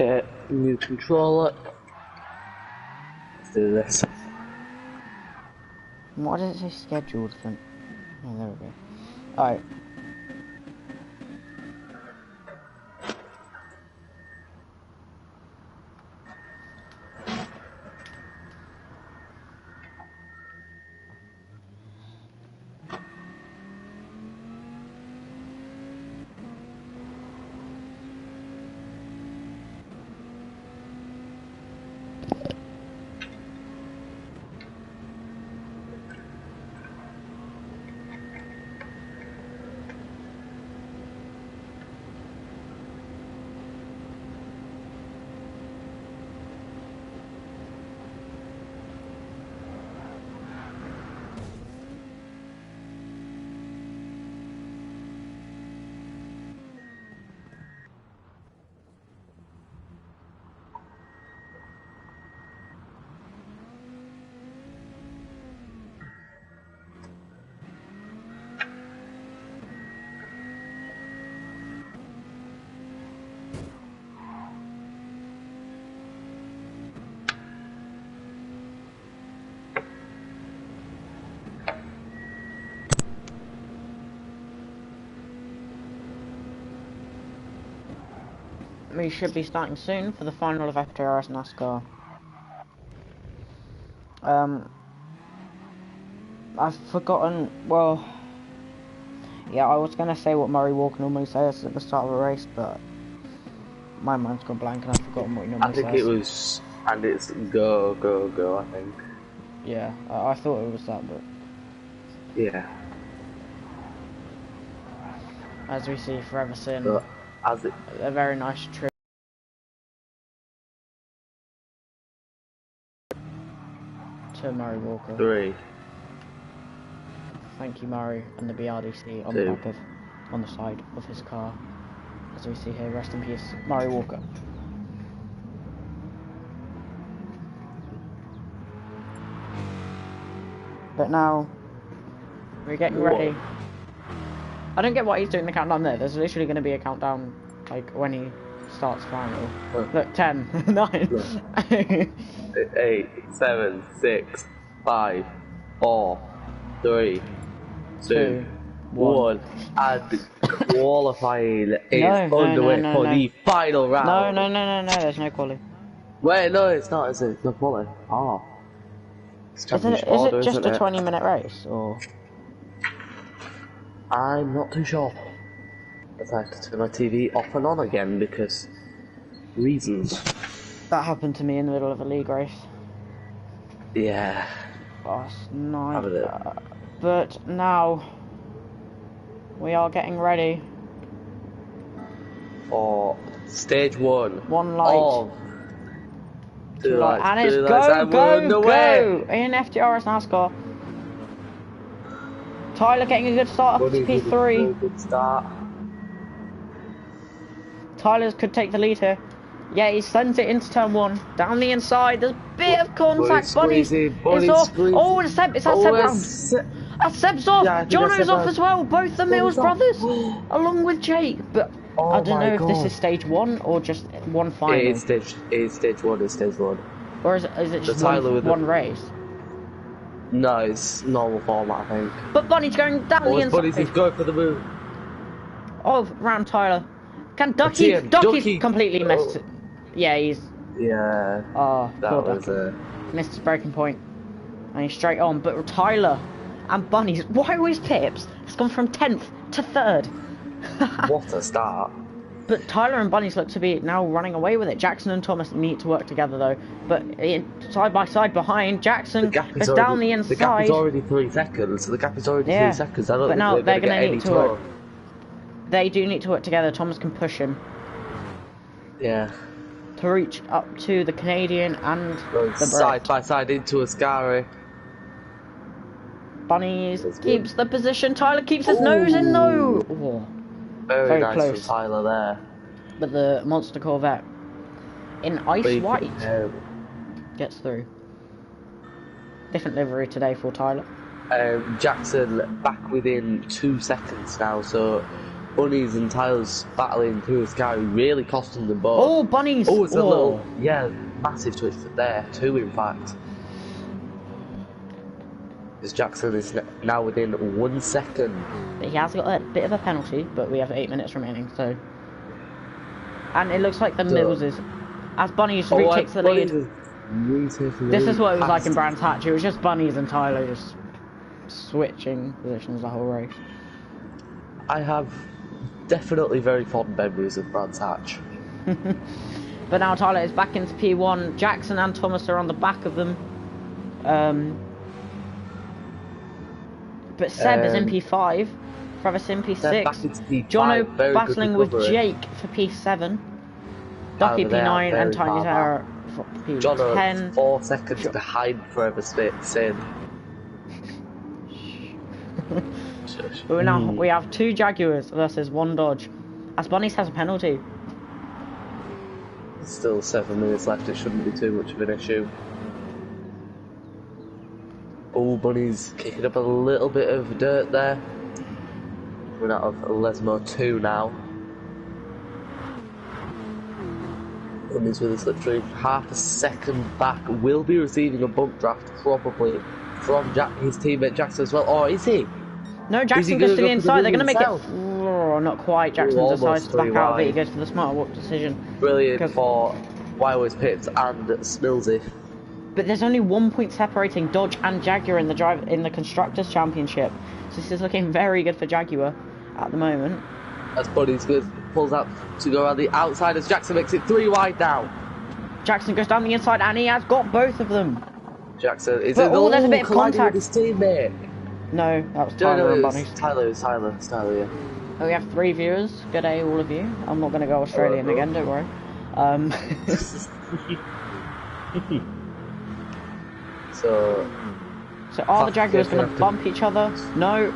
Okay, new controller. Let's do this. What does it say scheduled for? Oh, there we go. Alright. We should be starting soon for the final of Ftrs Nascar. I've forgotten, well, yeah, I was going to say what Murray Walker normally says at the start of a race, but my mind's gone blank and I've forgotten what he normally says. I think it was, and it's go, go, go, I think. Yeah, I thought it was that, but... Yeah. As we see, Forever Sin, But as it... a very nice trip to Murray Walker. 3. Thank you, Murray, and the BRDC on 2. the back of, on the side of his car. As we see here, rest in peace, Murray Walker. But now, we're getting ready. I don't get why he's doing the countdown there. There's literally going to be a countdown, like, when he starts final. Look, 10, 9, 8, 7, 6, 5, 4, 3, 2, 1. And qualifying is underway for the final round. No, there's no quality. Wait, no, it's not, is it? It's not quality. Oh. It's Is it just a 20-minute race, or...? I'm not too sure. I have to turn my TV off and on again because reasons. That happened to me in the middle of a league race. Yeah. Last night. But now we are getting ready for stage 1. One light. Of 2 lights. And it's go in Ftrs Nascar. Tyler getting a good start up to P3. Good start. Tyler could take the lead here. Yeah, he sends it into turn 1. Down the inside, there's a bit of contact. Bunny's off. Oh, it's Seb. It's at Seb round. That's Seb's off. Yeah, Jono's off as well. Both the Mills brothers, along with Jake. But I don't know if this is stage 1 or just one final. It's stage 1. It's stage 1. Or is it just one race? No, it's normal format, I think. But Bunny's going down the inside. Bunny's going for the move. Oh, round Tyler. Can Ducky's completely missed it. Yeah, he's... Yeah. Oh, that poor was Ducky. Missed his breaking point. And he's straight on. But Tyler and Bunny's... Why always Pips? It's gone from 10th to 3rd. What a start. But Tyler and Bunny's look to be now running away with it. Jackson and Thomas need to work together though. But side by side behind, Jackson is down the inside. The gap is already 3 seconds. The gap is already 3 seconds. I don't think they're going to need to work. They do need to work together. Thomas can push him. Yeah. To reach up to the Canadian and the side by side into Ascari. Bunny keeps the position. Tyler keeps his nose in though. Oh. Very nice close from Tyler there. But the monster Corvette in ice white gets through. Different livery today for Tyler. Jackson back within 2 seconds now, so Bunnies and Tyler's battling through the sky, really costing them both. Oh, Bunnies! Oh, it's a little, yeah, massive twist there too, in fact. As Jackson is now within 1 second. He has got a bit of a penalty, but we have 8 minutes remaining, so... And it looks like the Mills is... As Bunnies retakes the lead. This is what it was like in Brands Hatch. It was just Bunnies and Tyler just switching positions the whole race. I have definitely very fond memories of Brands Hatch. But now Tyler is back into P1. Jackson and Thomas are on the back of them. But Seb is in P5. Travis in P6. Jono battling with Jake for P7. Ducky P9 and Tiny Terror for P10. Jono 4 seconds behind Forever Sin. But now we have 2 Jaguars versus 1 Dodge. As Bunnies has a penalty. Still 7 minutes left, it shouldn't be too much of an issue. Oh, Bunnies kicking up a little bit of dirt there. We're out of Lesmo 2 now. Bunnies with a slipstream, half a second back, will be receiving a bump draft probably from his teammate Jackson as well. Or is he? No, Jackson goes to the inside. They're going to make it. Oh, not quite. Jackson decides to back out of it. He goes for the smart walk decision. Brilliant for Wildwood's Pips and Smilsy. But there's only 1 point separating Dodge and Jaguar in the Constructors' Championship. So this is looking very good for Jaguar at the moment. As Bunnies pulls out to go around the outside as Jackson makes it 3 wide now. Jackson goes down the inside and he has got both of them. Jackson is there's a bit of contact with his teammate. No, that was Tyler and Bunnies. Tyler, yeah. Oh, we have 3 viewers. Good day, all of you. I'm not going to go Australian again, don't worry. So are the Jaguars going to bump each other? No.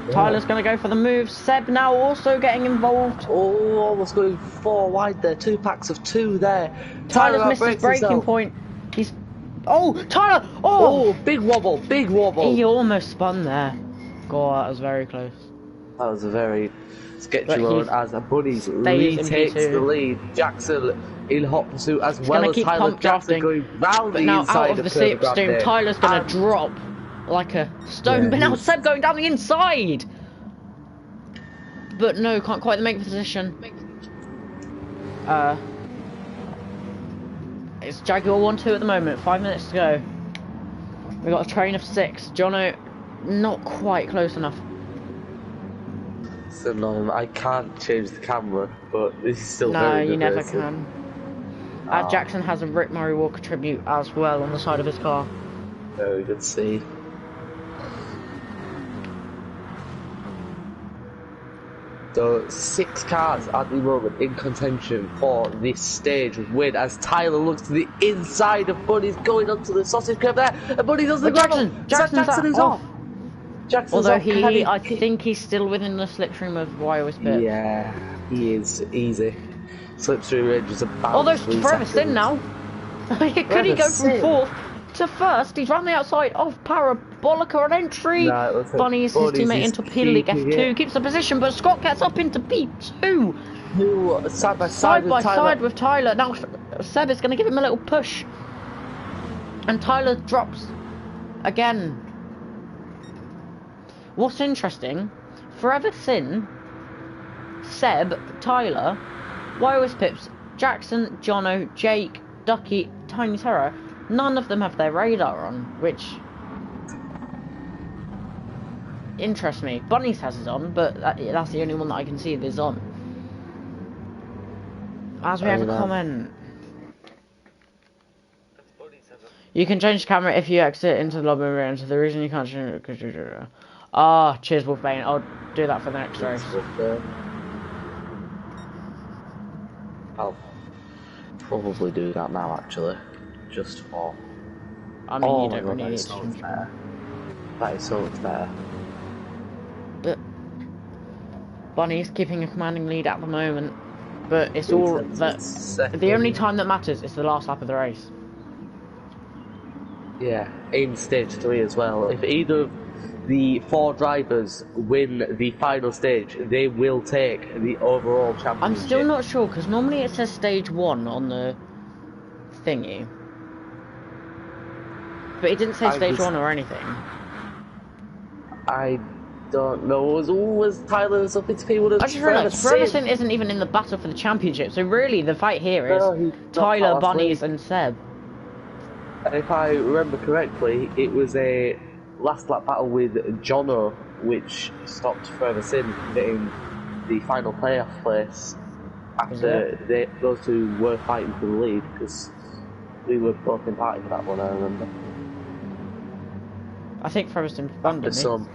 Yeah. Tyler's going to go for the move. Seb now also getting involved. Oh, almost going 4 wide there. 2 packs of 2 there. Tyler's missed his braking point. He's... Oh, Tyler! Oh, big wobble, big wobble. He almost spun there. God, that was very close. That was a very sketchy one as Bunnies retakes the lead. Jackson in hot pursuit as well as Tyler Jackson going round the inside out of the slipstream. Tyler's going to drop like a stone. Yeah, but now Seb going down the inside. But no, can't quite make the position. It's Jaguar 1-2 at the moment. 5 minutes to go. We've got a train of 6. Jono not quite close enough. So no, I can't change the camera, but this is still very good. No, you never can. Jackson has a Rick Murray Walker tribute as well on the side of his car. Very good to see. So 6 cars at the moment in contention for this stage win as Tyler looks to the inside of Bunny's going onto the sausage curve there, and Bunny does the gravel. Jackson is off. Although I think he's still within the slipstream of Wildwood's Pit. Yeah, he is easy. Slipstream range is about. Although Forever Sin now. Could he go from 4th to 1st? He's round the outside of Parabolica on entry. No, Bunny's his teammate into P-League F2. Keeps the position, but Scott gets up into P2. Side by side with Tyler. Now Seb is going to give him a little push. And Tyler drops again. What's interesting, Forever Sin, Seb, Tyler, Wildwood's Pips, Jackson, Jono, Jake, Ducky, Tiny Terror, none of them have their radar on, which interests me. Bunnies has his on, but that's the only one that I can see that is on. As we have a comment. You can change the camera if you exit into the lobby and so the reason you can't change it because you're... Ah, cheers Wolfbane, I'll do that for the next race. I'll probably do that now actually, just for... I mean, you don't really need to. That is so much better. But Bunny's keeping a commanding lead at the moment, but it's all that the only time that matters is the last lap of the race. Yeah, in stage 3 as well. If either of the 4 drivers win the final stage, they will take the overall championship. I'm still not sure, because normally it says stage 1 on the thingy. But it didn't say stage 1 or anything. I don't know. Was Tyler and something to be would have. I just realised Ferguson isn't even in the battle for the championship, so really the fight here is Tyler, Bunnies, and Seb. And if I remember correctly, it was a last lap battle with Jono, which stopped Ferguson getting the final playoff place after those two were fighting for the lead, because we were both in party for that one, I remember. I think Ferguson spun, didn't he?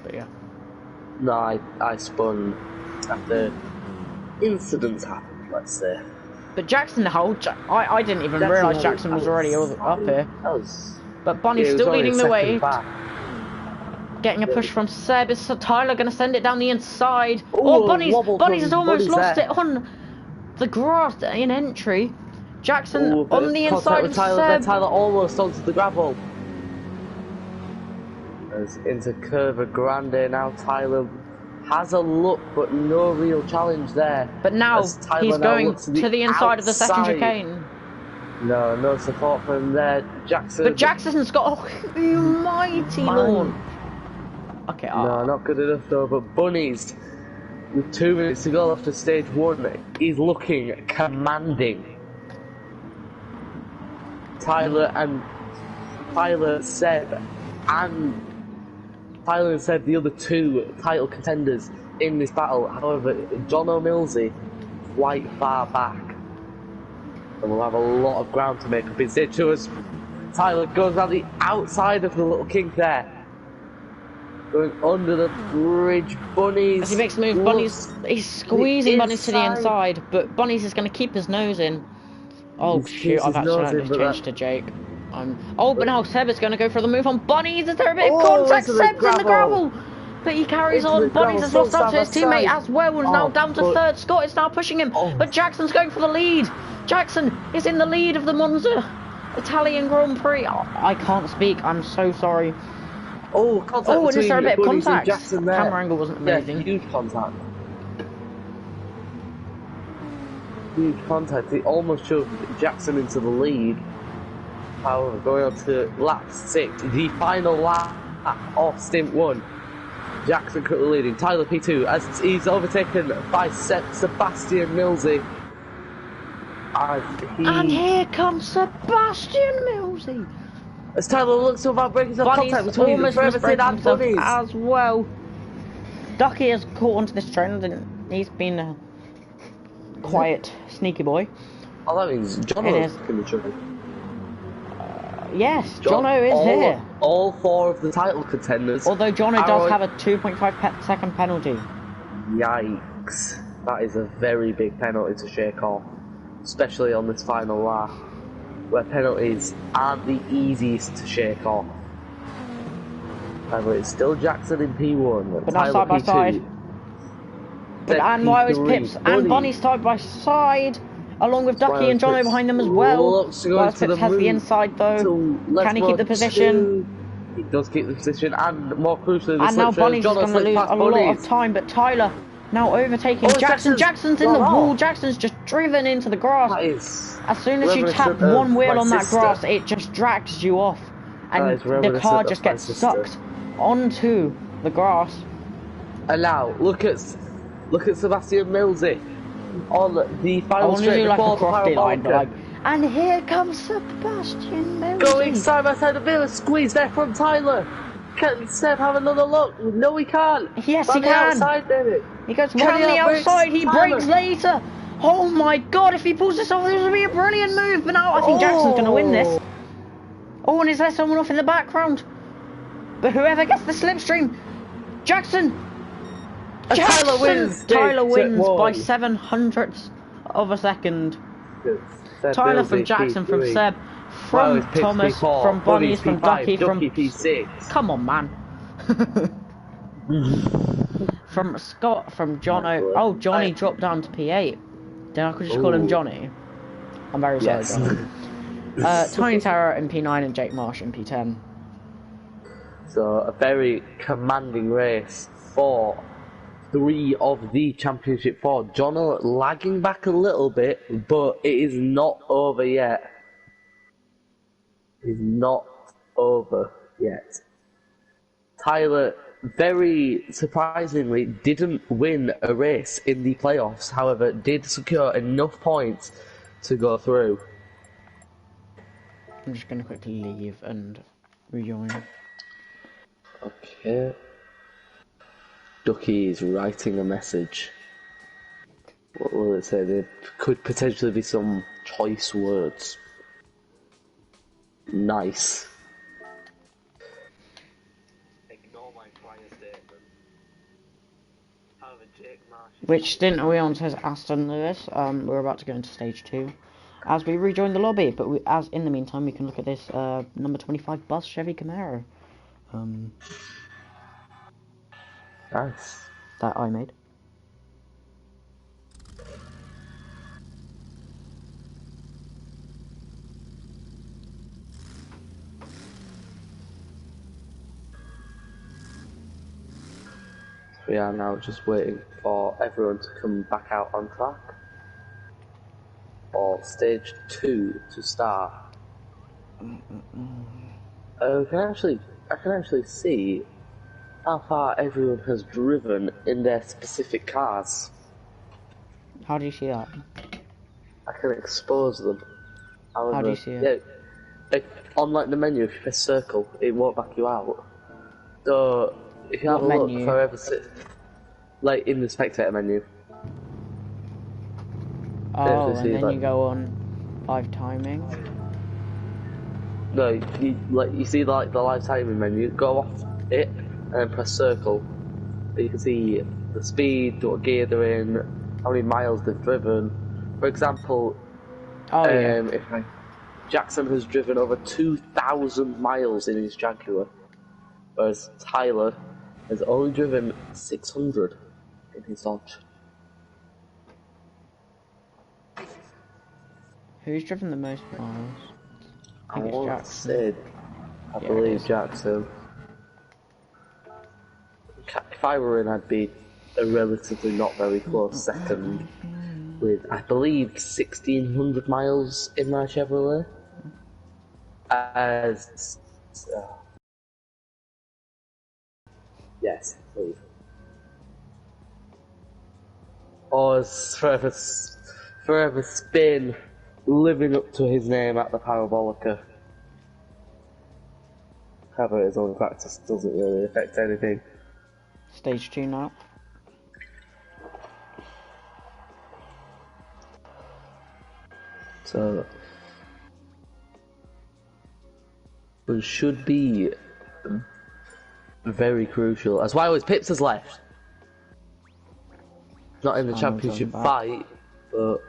But yeah. No, I spun after incidents happened, let's say. But Jackson, I didn't even realise Jackson was already up here. But Bonnie's still leading the way. Getting a push from Seb. Is Tyler going to send it down the inside? Oh, Bonnie's has almost lost it on the grass in entry. Jackson on the inside of Seb. Tyler almost onto the gravel. As into Curva Grande now, Tyler has a look, but no real challenge there. But now he's going to the inside of the second chicane. No support from there. Jackson. But Jackson's got a mighty launch. Okay. No, not good enough though. But Bunnies, with 2 minutes to go after stage 1, is looking commanding. Tyler, Seb, and the other 2 title contenders in this battle. However, John O'Millsy quite far back, and we'll have a lot of ground to make up in stage 2 as Tyler goes around the outside of the little kink there, going under the bridge. Bunnies, as he makes the move, he's squeezing Bunnies to the inside, but Bunnies is going to keep his nose in. Oh shoot, I've actually changed to Jake. But now Seb is going to go for the move on Bunnies. Is there a bit of contact? Seb's in the gravel, but he carries on. Bunnies has lost out to his teammate as well, and is now down to 3rd. Scott is now pushing him, but Jackson's going for the lead. Jackson is in the lead of the Monza Italian Grand Prix. I can't speak. I'm so sorry. Contact and is there a bit of Bunnies contact? Jackson there. Camera angle wasn't amazing. Yeah, huge contact. Huge contact. He almost shoved Jackson into the lead. However, going on to lap 6, the final lap of stint 1. Jackson currently leading. Tyler P2 as he's overtaken by Sebastian Millsy. And here comes Sebastian Millsy. As Tyler looks to avoid breaking some contact between Ferguson and Bunnies as well. Ducky has caught onto this trend, and he's been a quiet, sneaky boy. Oh, that means Jono's in the trouble. Yes, Jono is here. All 4 of the title contenders. Although Jono does have a 2.5 second penalty. Yikes. That is a very big penalty to shake off. Especially on this final lap, where penalties aren't the easiest to shake off. However, it's still Jackson in P1. But now side by side. And Wyo's Pips and Bunny side by side. Along with Ducky and Jono behind them as well. Wyo's Pips has the inside though. Can he keep the position? He does keep the position, and more crucially, the and now Bunny's going to lose a lot of time, but Tyler now overtaking Jackson. Jackson's in the wall. Jackson's just driven into the grass. As soon as you tap one wheel on that grass, it just drags you off, and the car just gets sucked onto the grass. And now look at Sebastian Millsy on the final straight before the parabolic. And here comes Sebastian Millsy. Going side by side, a bit of a squeeze there from Tyler. Can Seb have another look? No, he can't. Yes, he can. Outside, baby. He goes round the outside, he brakes later. Oh my god, if he pulls this off, this would be a brilliant move. But now I think Jackson's going to win this. Oh, and is there someone off in the background? But whoever gets the slipstream, Jackson! Tyler wins! Tyler wins by 700ths of a second. Tyler from Jackson, from Seb, from Thomas, from Bunnies, from Ducky, from P6. Come on, man. From Scott, from Jono. Oh, Johnny dropped down to P8. Then I could just call him Johnny. I'm very sorry, Johnny. Tiny Terror in P9 and Jake Marsh in P10. So a very commanding race for 3 of the championship 4. Jono lagging back a little bit, but it is not over yet. It is not over yet. Tyler, very surprisingly, didn't win a race in the playoffs, however, did secure enough points to go through. I'm just going to quickly leave and rejoin. Okay. Ducky is writing a message. What will it say? There could potentially be some choice words. Nice. Ignore my prior statement. However, Jake Marsh. Which stint are we on, says Aston Lewis. We're about to go into stage 2. As we rejoin the lobby, but as in the meantime, we can look at this number 25 bus Chevy Camaro. Nice. That I made. We are now just waiting for everyone to come back out on track for stage 2 to start. I can actually see how far everyone has driven in their specific cars. How do you see that? I can expose them. However, how do you see it? Yeah, on like the menu, if you press circle, it won't back you out. So if you have a look for every like in the spectator menu. Oh, and then you go on 5 timing. No, you see like the live timing menu. Go off it and then press circle. You can see the speed, what gear they're in, how many miles they've driven. For example, Jackson has driven over 2,000 miles in his Jaguar, whereas Tyler has only driven 600 in his Dodge. Who's driven the most miles? I think it's Jackson. I believe Jackson. If I were in, I'd be a relatively not very close second with, I believe, 1,600 miles in my Chevrolet. Yes, I believe. Or forever spin, living up to his name at the Parabolica. However, his own practice doesn't really affect anything. Stage 2 now. So it should be very crucial. That's why always Pips has left. Not in the championship fight, but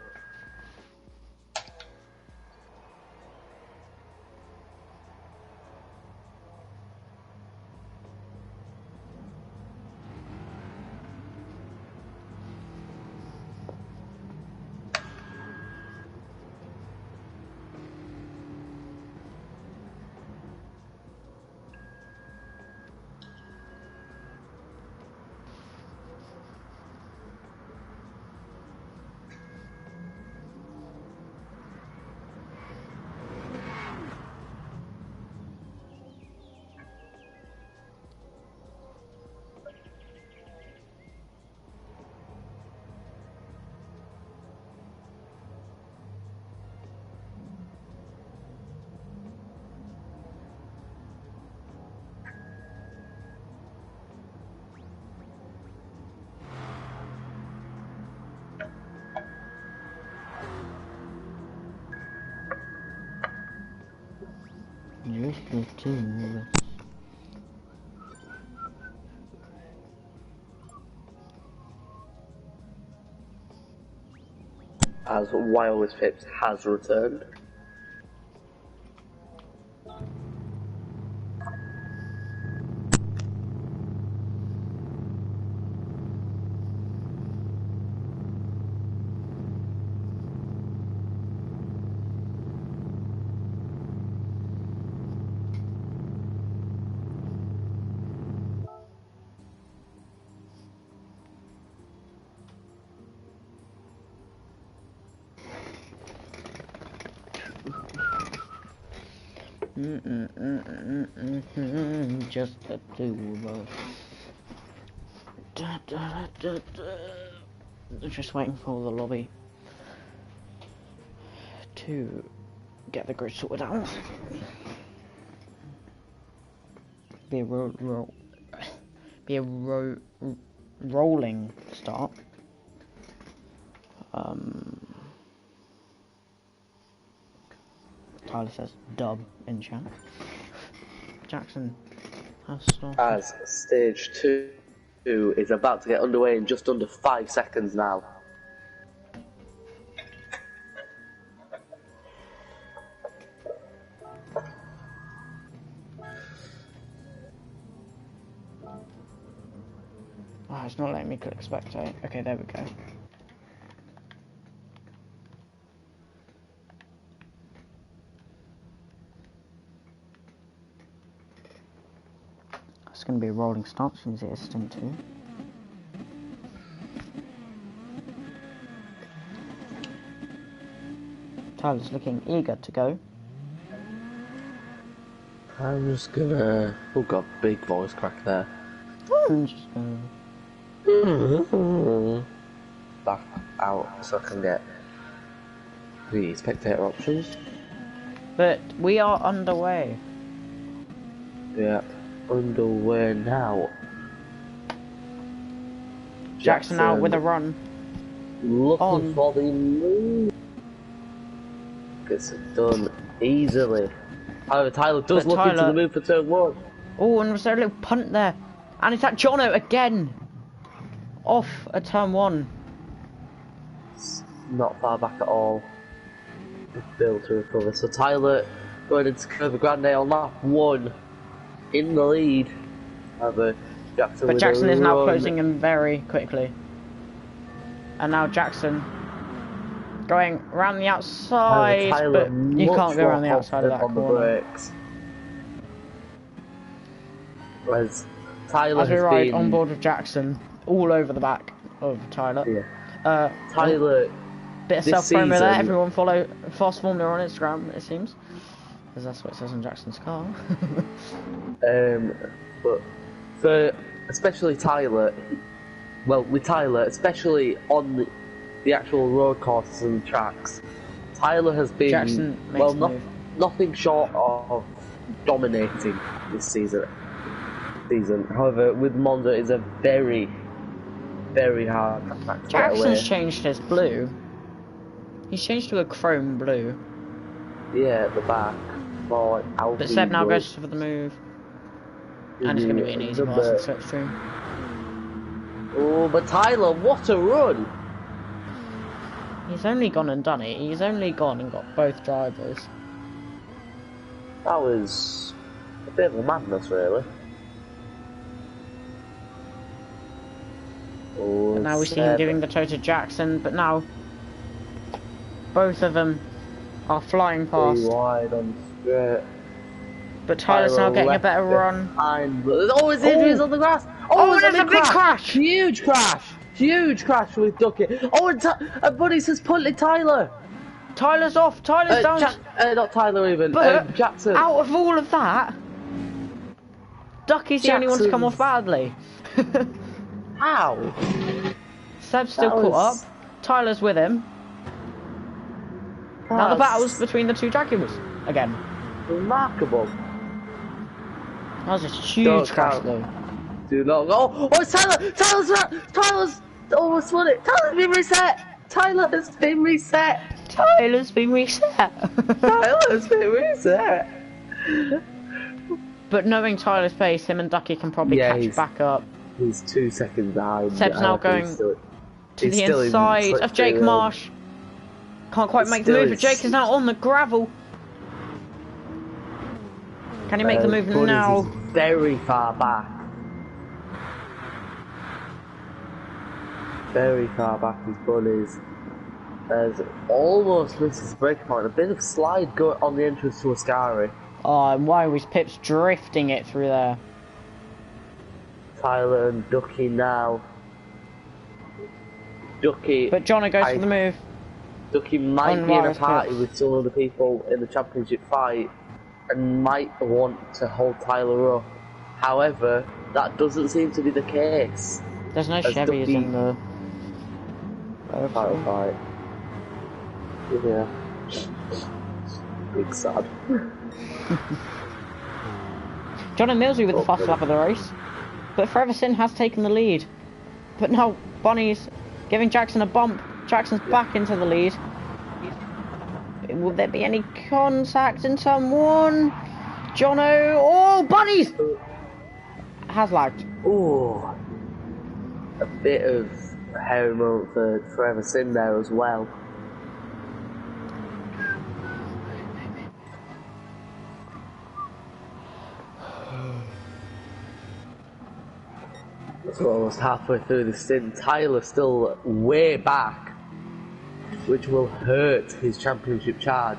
as Wireless Pips has returned. Just the two of us. Just waiting for the lobby to get the grid sorted out. Be a rolling start. Tyler says dub in chat. Jackson has started. As stage 2 is about to get underway in just under 5 seconds now. Oh, it's not letting me click spectate. Okay, there we go. It's going to be a rolling start since it is stint 2. Tyler's looking eager to go. I'm just gonna... Oh god, big voice crack there. I'm just gonna... Back out so I can get the spectator options. But we are underway. Yeah, underway now. Jackson out with a run. Looking for the move. Gets it done easily. However, Tyler does look into the move for turn 1. Oh, and there's a little punt there. And it's at Jono again. Off at turn 1. It's not far back at all. Bill to recover. So Tyler going into Curva Grande on lap 1 in the lead. However, Jackson is now closing him very quickly. And now Jackson going around the outside, but you can't go around the outside of that corner. Whereas Tyler as we ride on board with Jackson, all over the back of Tyler. Yeah. Tyler. Bit of self-promo there. Everyone follow Fast Formula on Instagram, it seems, because that's what it says on Jackson's car. But for especially Tyler, well, with Tyler, especially on the actual road courses and tracks, Tyler has been nothing short of dominating this season. However, with Monza, it's a very, very hard track to get away. Jackson's changed his blue. He's changed to a chrome blue. Yeah, at the back. More like Alpine. But Seb now goes for the move. And it's going to be an easy pass in slipstream. Oh, but Tyler, what a run! He's only gone and done it. He's only gone and got both drivers. That was a bit of a madness, really. Oh, and now we see him giving the toe to Jackson, but now both of them are flying past. Wide on straight. But Tyler's now getting a better run. Oh, his injuries on the grass! Oh, there's a big crash! Huge crash! Huge crash with Ducky. Oh, and Buddies has punted Tyler. Tyler's off. Tyler's down. Not Tyler even. But Jackson. Out of all of that, Ducky's the only one to come off badly. How? Seb's still caught up. Tyler's with him. Now the battle's between the two Jaguars again. Remarkable. That was a huge crash though. Do not go. Oh, it's Tyler! Tyler's almost won it. Tyler's been reset. Tyler's been reset. Tyler's been reset. Tyler's been reset. But knowing Tyler's pace, him and Ducky can probably catch back up. He's 2 seconds behind. Seb's now going to the inside of Jake Marsh. Can't quite make the move, but Jake is now on the gravel. Can he make the move now? Very far back. Very far back, his Buddies. There's almost misses the break point. A bit of slide going on the entrance to Ascari. Oh, and why was Pips drifting it through there? Tyler and Ducky now. Ducky. But Jono goes for the move. Ducky might be in a party with some of the people in the championship fight. and might want to hold Tyler up. However, that doesn't seem to be the case. There's no Chevys in the fight. Yeah. Big sad. John and Millsy with the fast lap of the race. But Forever Sin has taken the lead. But now Bonnie's giving Jackson a bump. Jackson's back into the lead. Will there be any contact in turn one? Jono, oh, Bunnies! Has lagged. Oh, a bit of hairy moment for Forever Sin there as well. It's almost halfway through the stint. Tyler's still way back, which will hurt his championship charge.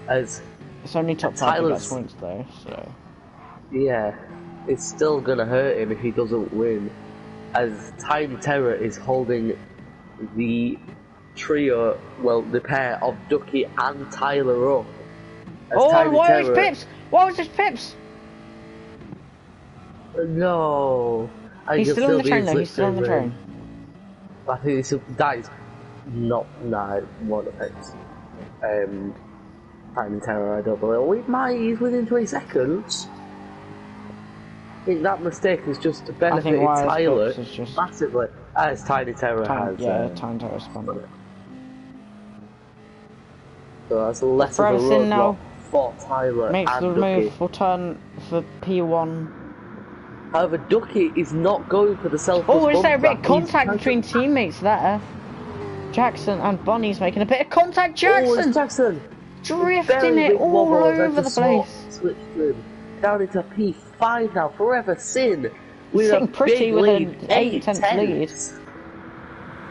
As it's only top 5 that points though, so yeah, it's still gonna hurt him if he doesn't win. As Tiny Terror is holding the trio, well, the pair of Ducky and Tyler up. Oh, why was Pips? Why was this Pips? No. He's still on the train though, he's still on the train. I think that is not, what affects Tiny Terror, I don't believe. He's within 20 seconds. I think that mistake has just benefited Tyler just massively, as Tiny Terror has. Yeah, Tiny Terror spun it. So that's less of a roadblock for Tyler makes and the Ducky. move for turn for P1. However, Ducky is not going for the self. Oh, is there a bit of contact between teammates there? Jackson and Bonnie's making a bit of contact. Jackson! Oh, Jackson! Drifting it all over the place. Switch through. Down into P5 now, Forever Sin. With a pretty big with lead, an 8/10 lead.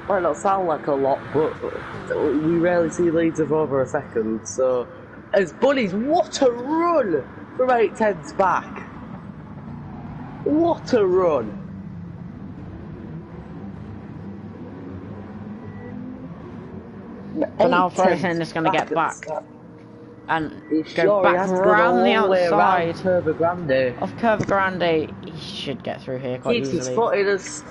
Might not sound like a lot, but we rarely see leads of over a second. So, as Bunnies, what a run from 8/10s back! What a run! But now Frozen is going to get back and go back around the outside of Curva Grande. He should get through here quite easily.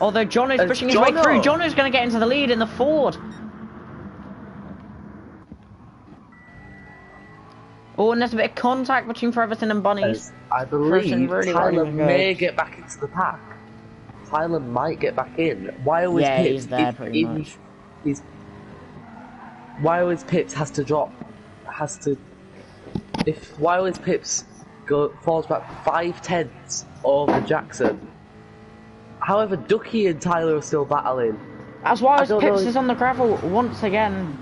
Although Jono's pushing his way through. Jono's going to get into the lead in the Ford. Oh, and there's a bit of contact between Forever Sin and Bunnies. I believe Tyler may get back into the pack. Tyler might get back in. Why always Pips? He's there pretty much. Why always Pips has to drop? Why always Pips falls back 5/10 over Jackson? However, Ducky and Tyler are still battling. That's why Pips is on the gravel once again.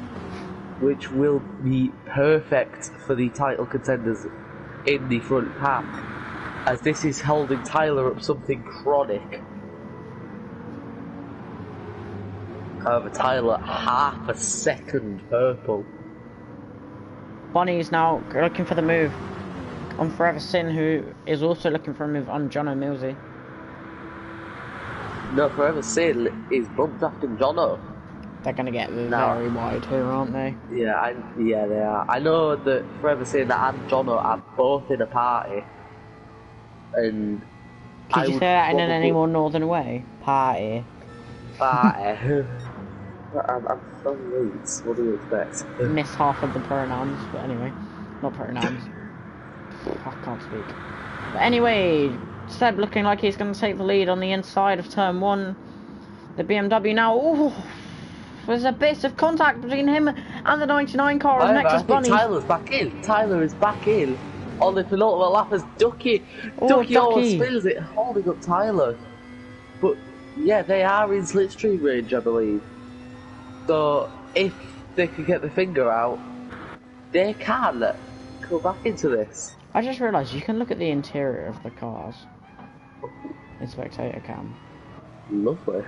Which will be perfect for the title contenders in the front pack, as this is holding Tyler up something chronic. However, Tyler half a second purple. Bonnie's now looking for the move on Forever Sin, who is also looking for a move on Jono Millsy. No, Forever Sin is bumped after Jono. They're going to get very wide here, aren't they? Yeah, they are. I know that Forever Sin and Jono are both in a party. And could you say that in any more northern way? Party. Party. I'm from Leeds. What do you expect? Miss half of the pronouns, but anyway. Not pronouns. I can't speak. But anyway, Seb looking like he's going to take the lead on the inside of turn 1. The BMW now. Ooh. There's a bit of contact between him and the 99 car of Nexus Bunny. Tyler's back in. Tyler is back in on the penultimate lap as Ducky. Ducky almost spins it, holding up Tyler. But yeah, they are in slipstream range, I believe. So if they can get the finger out, they can go back into this. I just realised you can look at the interior of the cars in spectator cam. Lovely.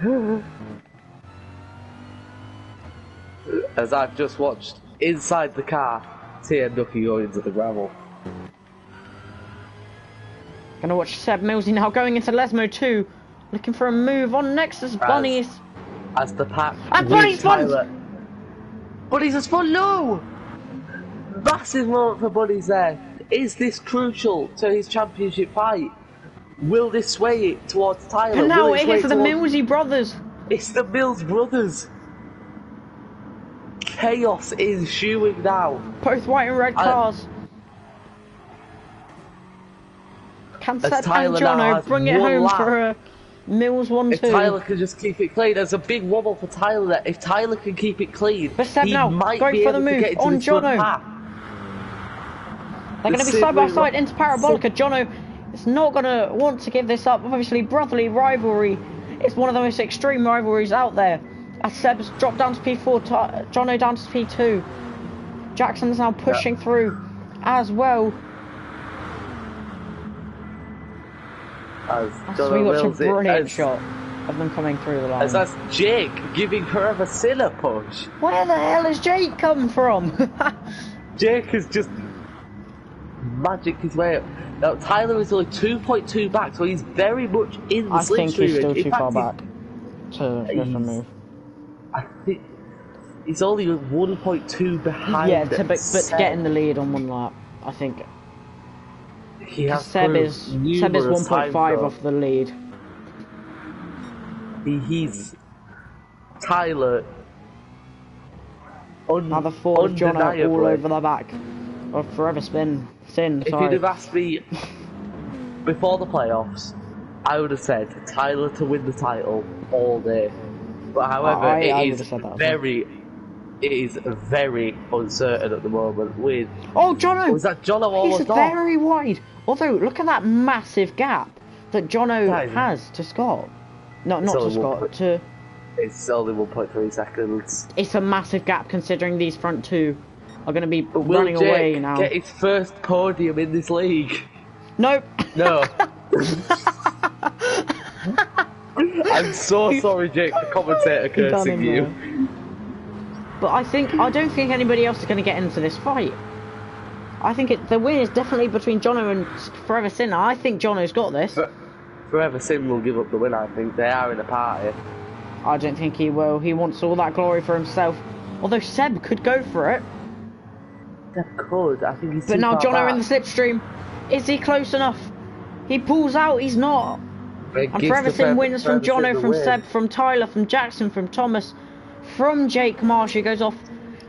As I've just watched inside the car, Tia and Ducky go into the gravel. Gonna watch Seb Millsy now going into Lesmo 2, looking for a move on Nexus Bunnies. As the pack. And Bunnies spun! Bunnies has spun, no! Massive moment for Bunnies there. Is this crucial to his championship fight? Will this sway it towards Tyler? And now it is the Millsy brothers. It's the Mills brothers. Chaos is ensuing now. Both white and red cars. Can Seb and Jono bring it home for a Mills 1-2? If Tyler can just keep it clean, there's a big wobble for Tyler there. If Tyler can keep it clean, but Seb he now, might going be for the able to move get into on this good Jono. path. They're going to be side by side into Parabolica. Jono is not going to want to give this up. Obviously, brotherly rivalry is one of the most extreme rivalries out there. As Seb's dropped down to P4, Jono down to P2. Jackson's now pushing through as well. As we watch a brilliant shot of them coming through the line. As that's Jake giving Forever Sin a push. Where the hell has Jake come from? Jake has just magicked his way up. Now Tyler is only 2.2 back, so he's very much in the slipstream. I think he's still too far back to go for a move. I think he's only 1.2 behind. Yeah, but to get in the lead on one lap, I think. Seb is 1.5 off the lead. He's Tyler. Another Ford Jono all over the back. Or Forever Sin. If you'd have asked me before the playoffs, I would have said Tyler to win the title all day. But however, it is very uncertain at the moment. With Jono! Was that Jono almost He's very wide. Although, look at that massive gap that Jono has to Scott. Not to Scott, to... It's only 1.3 seconds. It's a massive gap considering these front two are going to be running away now. Will Jake get his first podium in this league? Nope. No. I'm so sorry, Jake, the commentator cursing you. But I don't think anybody else is going to get into this fight. I think the win is definitely between Jono and Forever Sin. I think Jono's got this. Forever Sin will give up the win, I think. They are in a party. I don't think he will. He wants all that glory for himself. Although Seb could go for it. Seb could. I think he's But now Jono in the slipstream. Is he close enough? He pulls out. He's not. And Forever Sin wins from Jono, from Seb, from Tyler, from Jackson, from Thomas, from Jake Marsh, who goes off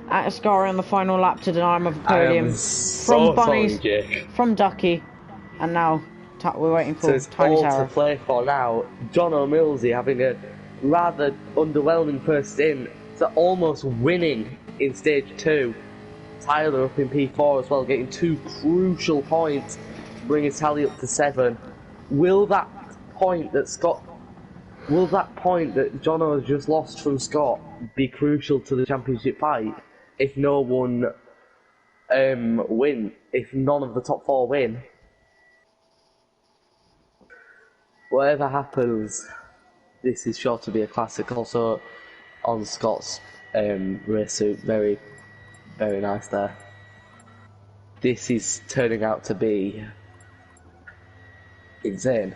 at Ascara on the final lap to deny him of the podium. From Bunnies, from Ducky, and now we're waiting for Tiny Sarah. To play for now. Jono Millsy having a rather underwhelming first stint, so almost winning in stage 2. Tyler up in P4 as well, getting 2 crucial points to bring his tally up to 7. Will that point that Jono has just lost from Scott be crucial to the championship fight if no one if none of the top 4 win? Whatever happens, this is sure to be a classic. Also on Scott's race suit, very, very nice there. This is turning out to be insane.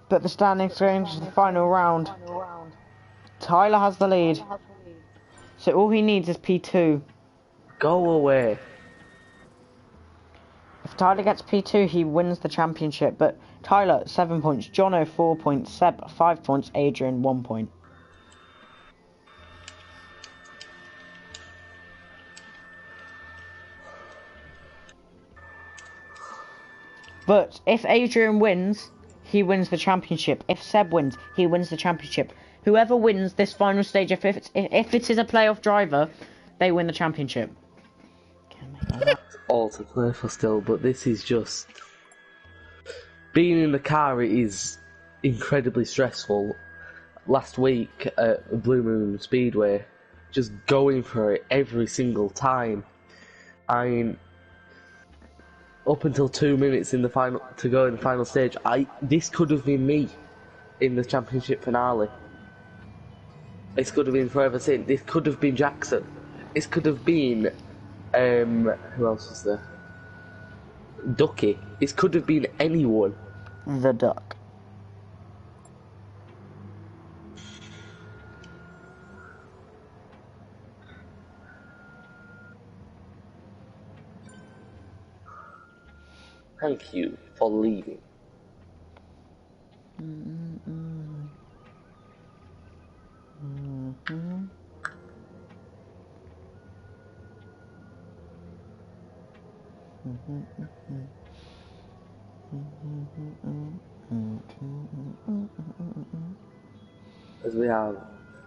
But the standings change to the final round. Tyler has the lead, so all he needs is P2. Go away. If Tyler gets P2, he wins the championship. But Tyler 7 points, Jono 4 points, Seb 5 points, Adrian 1 point. But if Adrian wins, he wins the championship. If Seb wins, he wins the championship. Whoever wins this final stage, if it is a playoff driver, they win the championship. All to play for still, but this is just... Being in the car is incredibly stressful. Last week at Blue Moon Speedway, just going for it every single time. I mean, up until 2 minutes in the final to go in the final stage, this could have been me in the championship finale. This could have been Forever Sin. This could have been Jackson. This could have been who else was there? Ducky. This could have been anyone. The Duck. Thank you for leaving. As we have,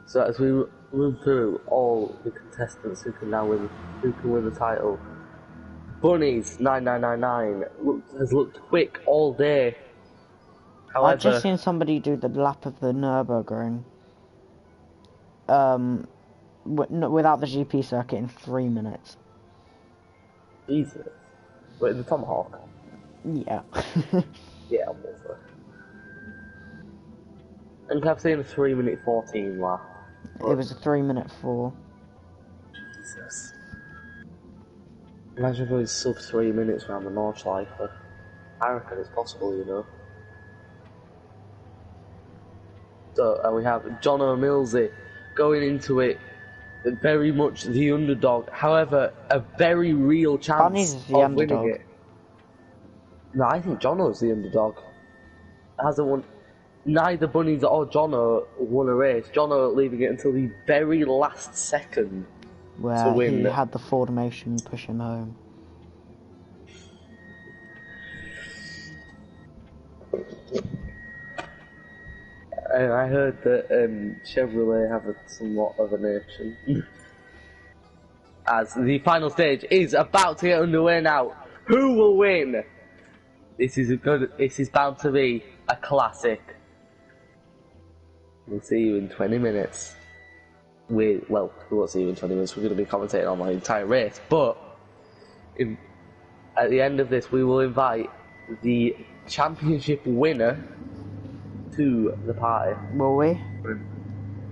so as we run through all the contestants who can win the title. Bunnies 9999 has looked quick all day. However, I've just seen somebody do the lap of the Nürburgring. Without the GP circuit in 3 minutes. Jesus. Wait, the Tomahawk? Yeah. Yeah, obviously. And I've seen a 3-minute 14 lap. It was a 3-minute 4. Jesus. Imagine if it was sub 3 minutes around the Nordschleife. I reckon it's possible, you know. So, and we have John O'Milsey going into it, very much the underdog. However, a very real chance of winning it. No, I think Jono's the underdog. Hasn't won. Neither Bunnies or Jono won a race. Jono leaving it until the very last second to win. He had the formation push him home. And I heard that Chevrolet have somewhat of a nation. As the final stage is about to get underway now. Who will win? This is bound to be a classic. We'll see you in 20 minutes. We won't see you in 20 minutes. We're going to be commentating on the entire race. But at the end of this, we will invite the championship winner to the party. Will we?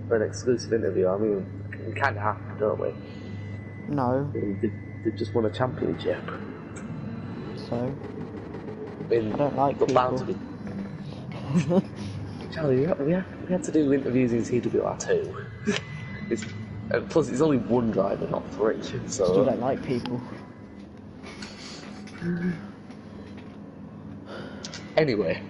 For an exclusive interview. I mean, we kind of have to, don't we? No. They just won a championship. So? I don't like people. Bound to be... Charlie, we had to do interviews in CWR too. Plus, it's only one driver, not 3. So you don't like people. Anyway.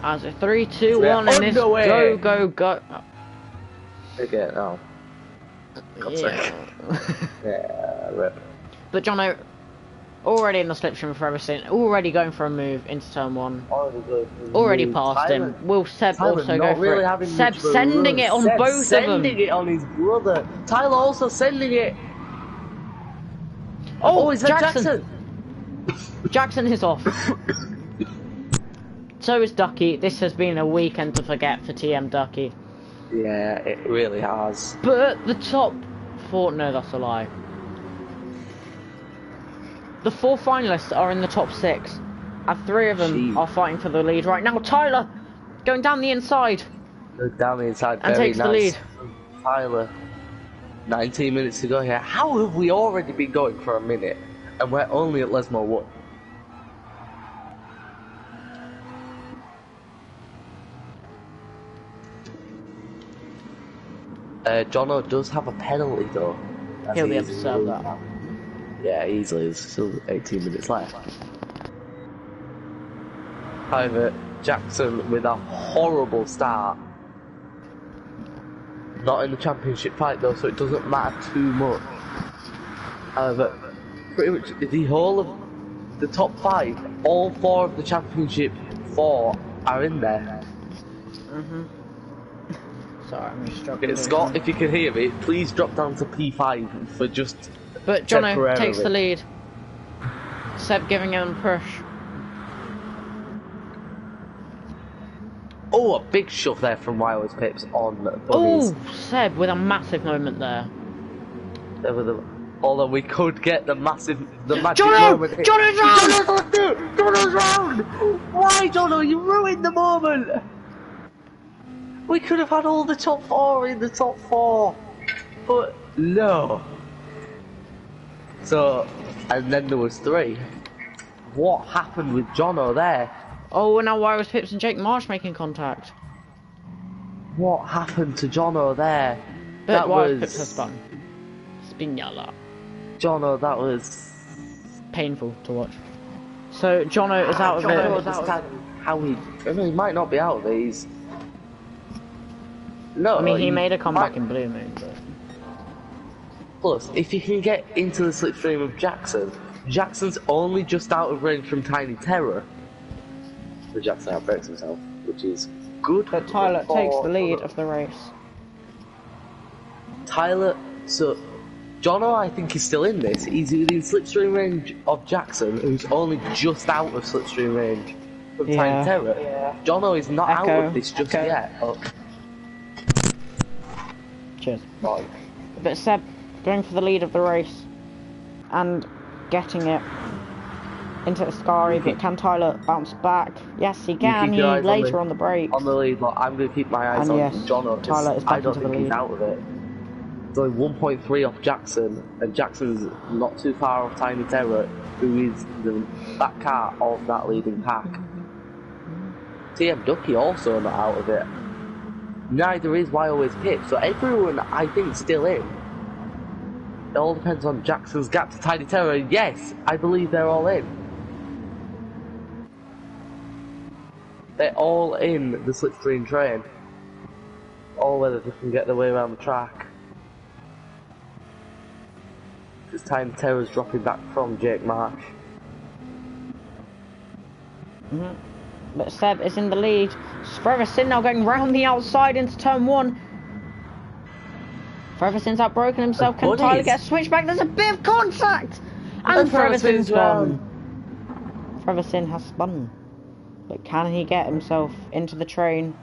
As a 3, 2, 1, and it's go, go, go. Okay, no. Yeah, rip. But Jono, already in the slipstream for everything, already going for a move into turn 1. Already past him. Will Seb also go for it? Seb sending it on both of them. Sending it on his brother. Tyler also sending it. Oh, is that Jackson? Jackson is off. So is Ducky. This has been a weekend to forget for TM Ducky. Yeah, it really has. But the top 4... No, that's a lie. The 4 finalists are in the top 6. And 3 of them are fighting for the lead right now. Tyler, going down the inside. Down the inside, and takes the lead. Tyler, 19 minutes to go here. How have we already been going for a minute? And we're only at Lesmo 1. Jono does have a penalty though. He'll be able to serve that. Yeah, easily. There's still 18 minutes left. However, Jackson with a horrible start. Not in the championship fight though, so it doesn't matter too much. However, pretty much the whole of the top 5, all 4 of the championship 4 are in there. Sorry, I'm just struggling. Scott, if you can hear me, please drop down to P5 for just. But Jono takes the lead. Seb giving him a push. Oh, a big shove there from Wireless Pips on Bunnies. Oh, Seb with a massive moment there. Although we could get the magic moment. Jono's round! Jono's round! Why, Jono? You ruined the moment! We could have had all the top 4 in the top 4. But no. So, and then there was 3. What happened with Jono there? Oh, and now Wireless Pips and Jake Marsh making contact. What happened to Jono there? But Wireless Pips has spun. Spinala. Jono, that was painful to watch. So Jono is out of it. How he might not be out of it. He's no. I mean, he made a comeback in Blue Moon. But... Plus, if you can get into the slipstream of Jackson, Jackson's only just out of range from Tiny Terror. But Jackson outbreaks himself, which is good. But Tyler takes the lead of the race. Tyler, so Jono, I think, is still in this. He's within slipstream range of Jackson, who's only just out of slipstream range from Tiny Terror. Yeah. Jono is not out of this just yet. Oh. Cheers. Bye. But Seb going for the lead of the race and getting it into the Scary, but can Tyler bounce back? Yes, he can. He later on the break. On the lead, but I'm going to keep my eyes on Jono. Tyler is back I don't think he's out of it. It's only 1.3 off Jackson, and Jackson's not too far off Tiny Terror, who is the back car of that leading pack. TM Ducky also not out of it. Neither is YO's Pip, so everyone, I think, still in. It all depends on Jackson's gap to Tiny Terror. Yes, I believe they're all in. They're all in the slipstream train. Or whether they can get their way around the track. Because Tiny Terror's dropping back from Jake Marsh. But Seb is in the lead. Freverson now going round the outside into turn 1. Freverson's outbroken himself. Can Tyler get a switch back? There's a bit of contact! And Freverson's gone. Freverson has spun. But can he get himself into the train?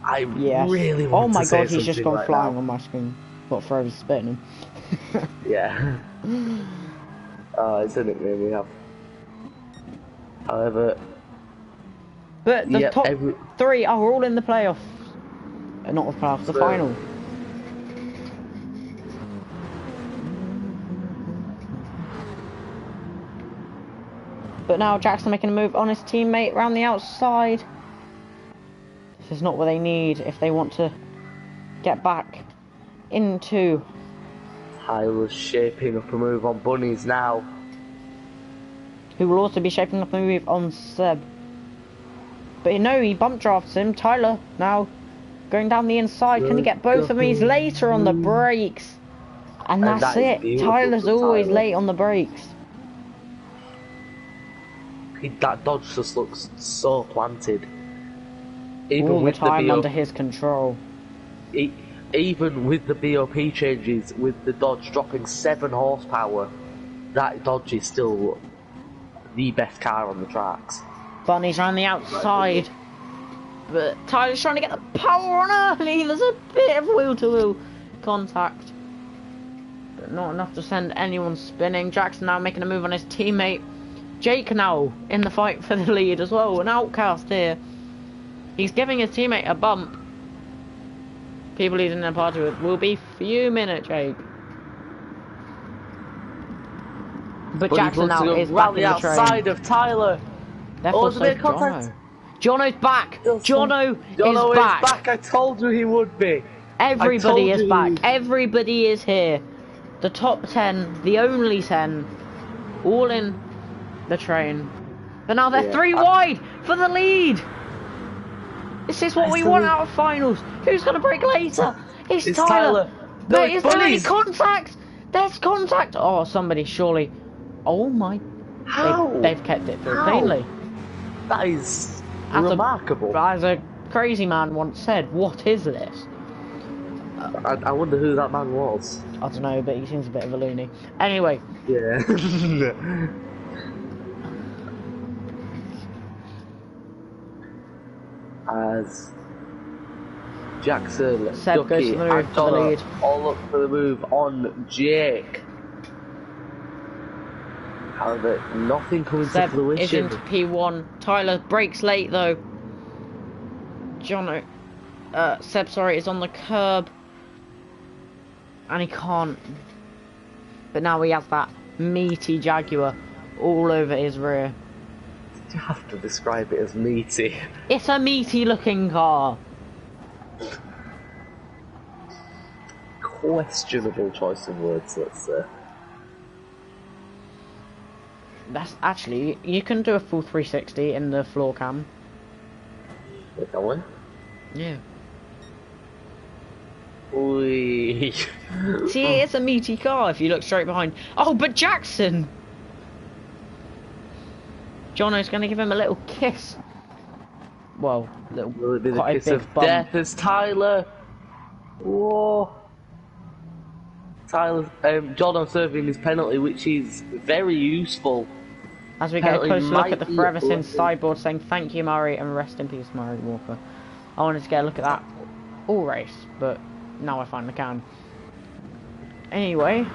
I really want to say god, he's just gone right flying now. On my screen. What, Frever's spitting him? Yeah. It's a nickname we have. However... But the top 3 are all in the playoffs. Not the playoffs, the final. But now Jackson making a move on his teammate around the outside. This is not what they need if they want to get back into... Tyler's shaping up a move on Bunnies now. Who will also be shaping up a move on Seb. But you know, he bump drafts him. Tyler now going down the inside. Can he get both of these later on the brakes? And that's it. Tyler's always late on the brakes. That dodge just looks so planted. Even all with the time under his control. Even with the BOP changes, with the Dodge dropping 7 horsepower, that Dodge is still the best car on the tracks. Bunny's around the outside, but Tyler's trying to get the power on early. There's a bit of wheel-to-wheel contact, but not enough to send anyone spinning. Jackson now making a move on his teammate. Jake now in the fight for the lead as well. An outcast here. He's giving his teammate a bump. People he's in a party with will be fuming at Jake. But Jackson now is back in the train. Outside of Tyler. There's a bit of contact. Jono's back. Jono is back. I told you he would be. Everybody is back. Everybody is here. The top 10, the only 10, all in the train. But now they're 3 wide for the lead. This is what we want out of finals. Who's going to break later? It's Tyler. But is there any contact? There's contact. Oh, somebody surely. Oh my. How? They've kept it through cleanly. That is remarkable. As a crazy man once said, what is this? I wonder who that man was. I don't know, but he seems a bit of a loony. Anyway. Yeah. As Jackson, Seb goes for the move for the lead. All up for the move on Jake. However, nothing coming to fruition. Seb is into P1. Tyler breaks late though. Seb, is on the curb. And he can't. But now he has that meaty Jaguar all over his rear. You have to describe it as meaty. It's a meaty looking car. Questionable choice of words, let's say. That's actually, you can do a full 360 in the floor cam. Is that one? Yeah. Oi. See, it's a meaty car if you look straight behind. Oh, but Jackson! Jono's going to give him a little kiss. Well, Will it be the quite kiss a big of bump. death as Tyler? Whoa. Tyler, Jono serving his penalty, which is very useful. As we get a closer look at the Forever Since sideboard saying thank you Murray and rest in peace Murray Walker. I wanted to get a look at that all race, but now I finally can. Anyway,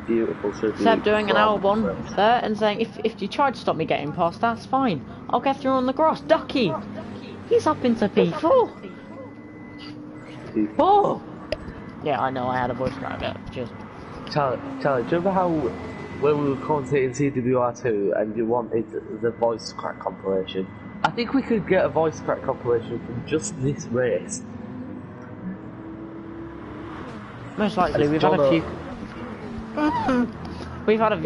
Beautiful Seb doing an Albon there and saying if you try to stop me getting past, that's fine. I'll get through on the grass. Ducky! He's up into P4! P4? Yeah, I know, I had a voice crack there. Just... Charlie, do you remember how when we were commentating CWR2 and you wanted the voice crack compilation? I think we could get a voice crack compilation from just this race. Most likely, we've had a few... We've had a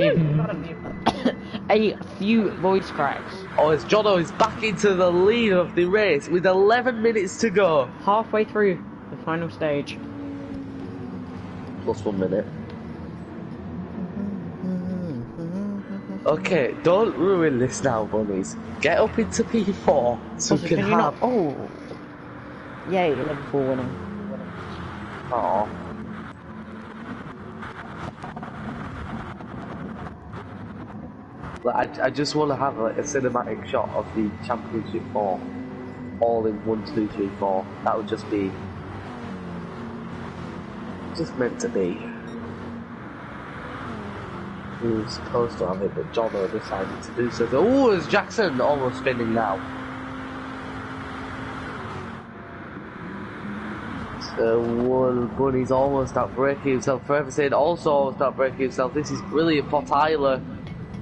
few voice cracks. Oh, as Jono is back into the lead of the race with 11 minutes to go. Halfway through the final stage. Plus 1 minute. Okay, don't ruin this now, bunnies. Get up into P4 so we can have... Oh! Yay, Liverpool winning. Oh. I just want to have like a cinematic shot of the Championship 4 all in 1, 2, 3, 4. That would just be just meant to be. We were supposed to have it, but Jono decided to do so. Oh, is Jackson almost spinning now? So one Bunny's almost outbreaking himself. Forever saying also almost outbreaking himself. This is brilliant for Tyler.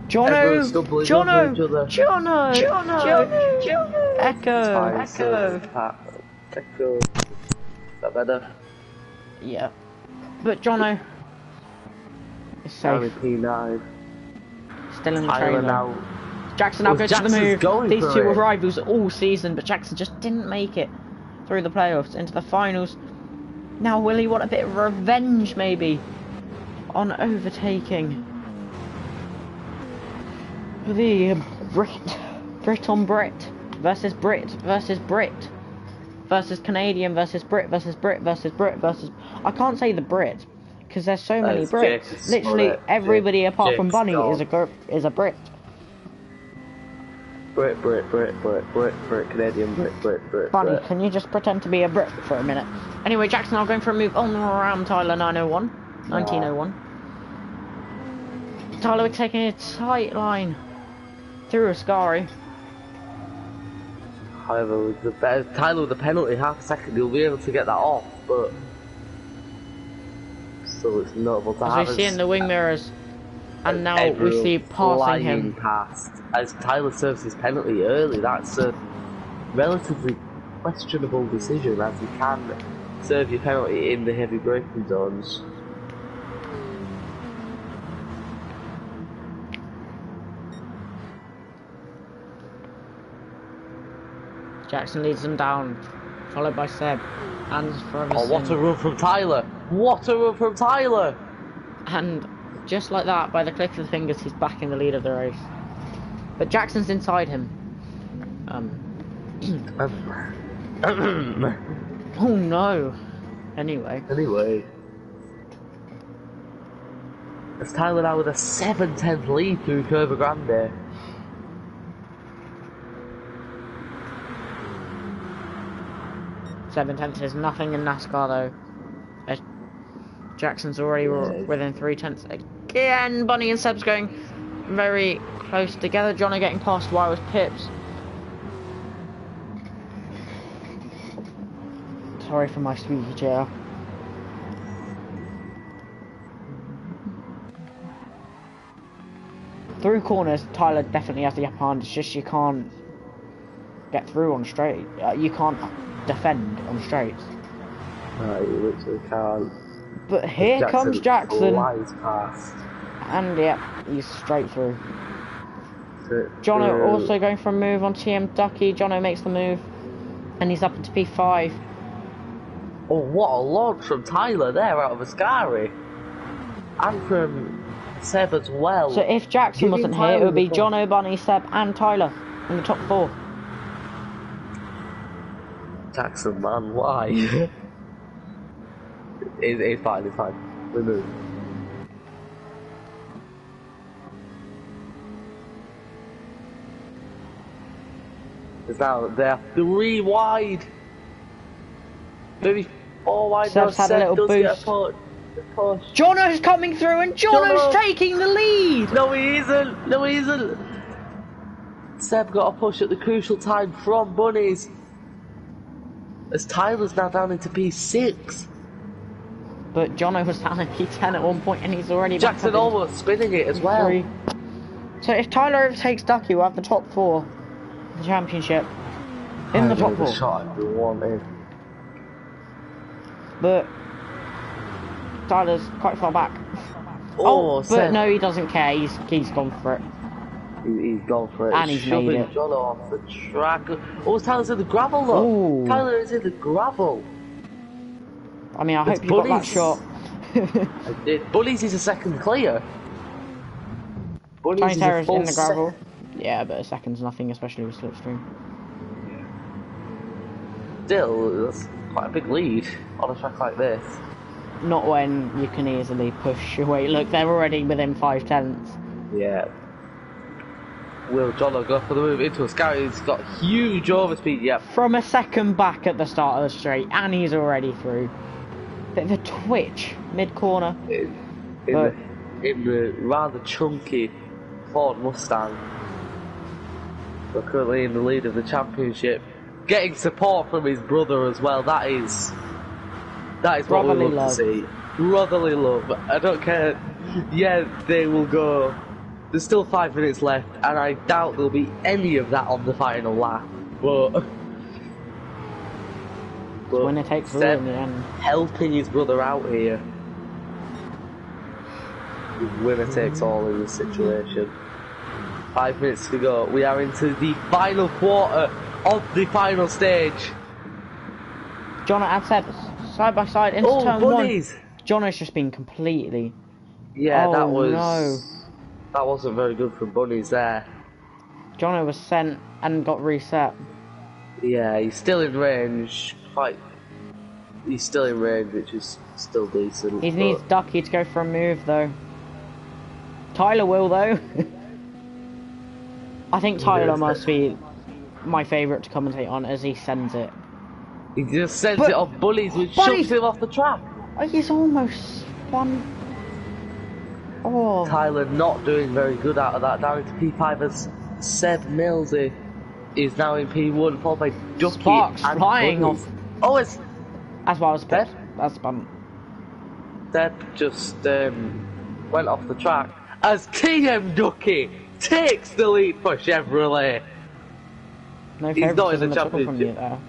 Jono! Echo! Echo. Is that better? Yeah. But Jono is safe. P9. Still in the trailer. Now. Jackson now goes to the move. These two were rivals all season, but Jackson just didn't make it through the playoffs into the finals. Now will he want a bit of revenge maybe on overtaking the Brit on Brit versus Brit versus Brit versus Canadian versus Brit versus Brit versus Brit versus... I can't say the Brit because there's so many Brits. Literally everybody apart from Bunny is a Brit. Brit, Canadian, Brit. Bunny, can you just pretend to be a Brit for a minute? Anyway, Jackson now going for a move on around Tyler 1901. Tyler was taking a tight line through Ascari. However, with Tyler with the penalty, half a second, he'll be able to get that off, but still it's notable to have. As we see in the wing mirrors, and now we see passing him. Past. As Tyler serves his penalty early, that's a relatively questionable decision, as you can serve your penalty in the heavy braking zones. Jackson leads them down, followed by Seb, and Forever Oh, what a run from Tyler! What a run from Tyler! And just like that, by the click of the fingers, he's back in the lead of the race. But Jackson's inside him. Oh no. Anyway. It's Tyler now with a 7/10 lead through Curva Grande. Seven tenths is nothing in NASCAR though. Jackson's already within 3 tenths again. Bunny and Seb's going very close together. Johnny getting past Wire's pips. Sorry for my squeaky chair. Through corners, Tyler definitely has the upper hand. It's just you can't get through on straight. You can't defend on straights. No, you literally can't. But here comes Jackson. Flies past. And yeah, he's straight through. Jono also going for a move on TM Ducky. Jono makes the move, and he's up into P5. Oh, what a launch from Tyler there out of Ascari. And from Seb as well. So if Jackson wasn't here, it would be Jono, Bunny, Seb and Tyler in the top 4. Jackson, man, why? It's fine, it's fine. We move. It's now, they're 3 wide. Maybe 4 wide. Seb's had a little boost. Jono's coming through and Jono's taking the lead! No he isn't! No he isn't! Seb got a push at the crucial time from Bunnies. As Tyler's now down into P6. But Jono was down in P10 at one point and he's already Jackson almost spinning it as well. So if Tyler overtakes Ducky, we'll have the top 4 of the championship. In the top 4. Shot we wanted. But Tyler's quite far back. But no, he doesn't care. He's gone for it. He's gone for it. And he's made it. Jono off the track. Oh, Tyler's in the gravel though. Ooh. Tyler is in the gravel. I mean, I hope you got that shot. I did. Bunnies is a second clear. Bunnies is a full in the gravel. Yeah, but a second's nothing, especially with slipstream. Still, that's quite a big lead on a track like this. Not when you can easily push away. Look, they're already within 5 tenths. Yeah. Will Jono go for the move into a scout? He's got huge overspeed, yep. From a second back at the start of the straight, and he's already through. Bit of a twitch, mid-corner. In the rather chunky Ford Mustang. We're currently in the lead of the championship. Getting support from his brother as well, that is what we love to see. Brotherly love. I don't care. Yeah, they will go. There's still 5 minutes left, and I doubt there'll be any of that on the final lap. But winner takes all in the end. Helping his brother out here. Winner takes all in this situation. 5 minutes to go. We are into the final quarter of the final stage. Jono and Seb side by side into turn Bunnies. 1. Jono's just been completely. Yeah, that wasn't very good for Bunnies there. Jono was sent and got reset. Yeah, he's still in range. He's still in range, which is still decent. He needs Ducky to go for a move though. Tyler will though. I think Tyler must be my favourite to commentate on as he sends it. He just sends it off Bunnies, which shoots him off the track. Oh, he's almost spun. Oh. Tyler not doing very good out of that. Down into P5 as Seb Millsy is now in P1, followed by Ducky. Sparks and flying Bunnies. off. Oh, it's... That's why I was pissed. That's spun. Seb just went off the track as TM Ducky takes the lead for Chevrolet. No, he's not in the championship. From you there.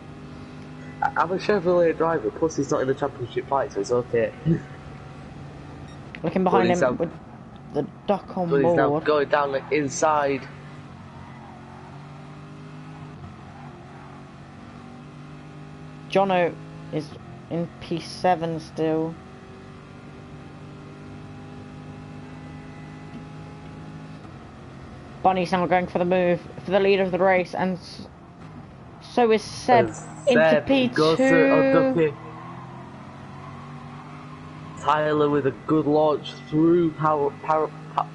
I'm a Chevrolet driver, plus he's not in the championship fight, so it's okay. Looking behind him with the duck on board. He's now going down the inside. Jono is in P7 still. Bunny's now going for the move for the lead of the race, and so is Seb into P2. Goes to Tyler with a good launch through Parabolica.